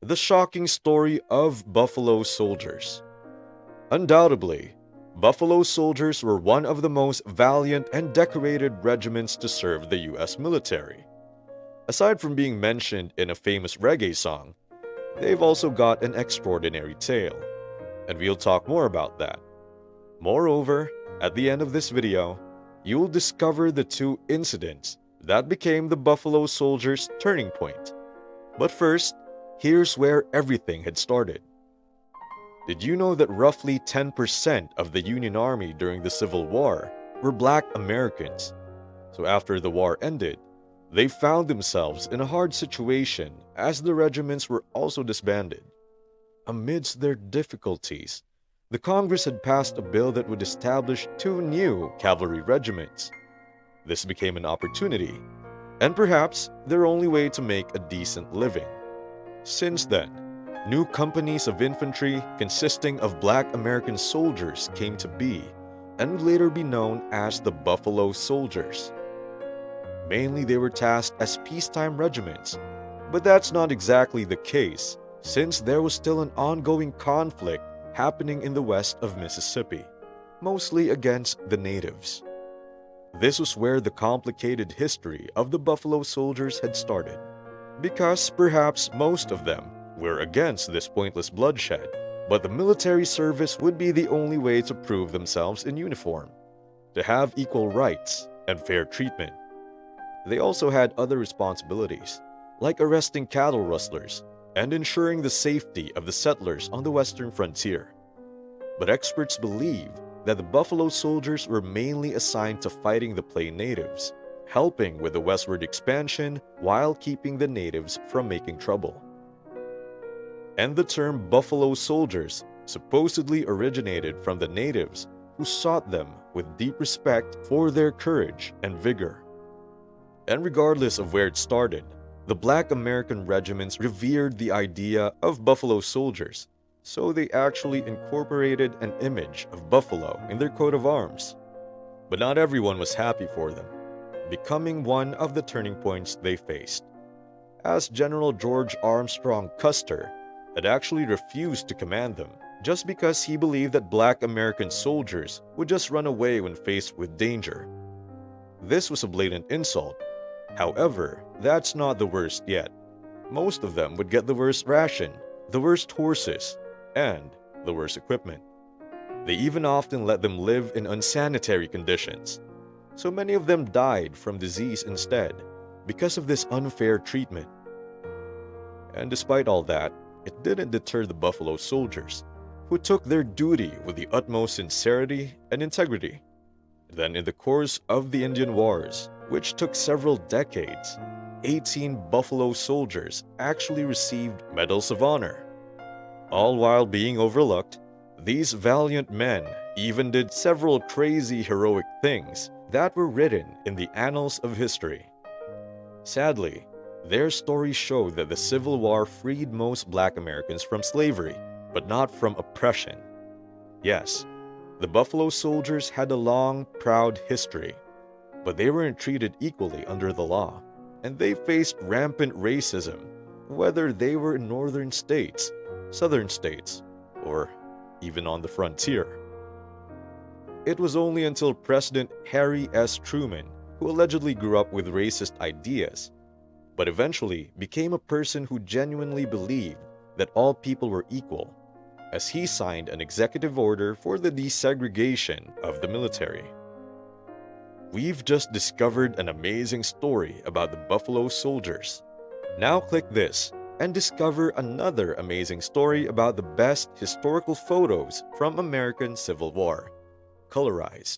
the shocking story of Buffalo Soldiers. Undoubtedly, Buffalo Soldiers were one of the most valiant and decorated regiments to serve the US military. Aside from being mentioned in a famous reggae song, they've also got an extraordinary tale, and we'll talk more about that. Moreover, at the end of this video, you'll discover the two incidents that became the Buffalo Soldiers' turning point. But first, here's where everything had started. Did you know that roughly 10% of the Union Army during the Civil War were Black Americans? So after the war ended, they found themselves in a hard situation as the regiments were also disbanded. Amidst their difficulties, the Congress had passed a bill that would establish 2 new cavalry regiments. This became an opportunity, and perhaps their only way to make a decent living. Since then, new companies of infantry consisting of Black American soldiers came to be and would later be known as the Buffalo Soldiers. Mainly they were tasked as peacetime regiments, but that's not exactly the case since there was still an ongoing conflict happening in the west of Mississippi, mostly against the natives. This was where the complicated history of the Buffalo Soldiers had started, because perhaps most of them were against this pointless bloodshed, but the military service would be the only way to prove themselves in uniform, to have equal rights and fair treatment. They also had other responsibilities, like arresting cattle rustlers and ensuring the safety of the settlers on the western frontier. But experts believe that the Buffalo Soldiers were mainly assigned to fighting the Plain natives, helping with the westward expansion while keeping the natives from making trouble. And the term Buffalo Soldiers supposedly originated from the natives who sought them with deep respect for their courage and vigor. And regardless of where it started, the Black American regiments revered the idea of Buffalo Soldiers, so they actually incorporated an image of buffalo in their coat of arms. But not everyone was happy for them, becoming one of the turning points they faced, as General George Armstrong Custer had actually refused to command them just because he believed that Black American soldiers would just run away when faced with danger. This was a blatant insult. However, that's not the worst yet. Most of them would get the worst ration, the worst horses, and the worst equipment. They even often let them live in unsanitary conditions. So many of them died from disease instead because of this unfair treatment. And despite all that, it didn't deter the Buffalo Soldiers, who took their duty with the utmost sincerity and integrity. Then in the course of the Indian Wars, which took several decades, 18 Buffalo Soldiers actually received Medals of Honor. All while being overlooked, these valiant men even did several crazy heroic things that were written in the annals of history. Sadly, their stories show that the Civil War freed most Black Americans from slavery, but not from oppression. Yes, the Buffalo Soldiers had a long, proud history, but they weren't treated equally under the law, and they faced rampant racism, whether they were in northern states, southern states, or even on the frontier. It was only until President Harry S. Truman, who allegedly grew up with racist ideas, but eventually became a person who genuinely believed that all people were equal, as he signed an executive order for the desegregation of the military. We've just discovered an amazing story about the Buffalo Soldiers. Now click this and discover another amazing story about the best historical photos from American Civil War, colorized.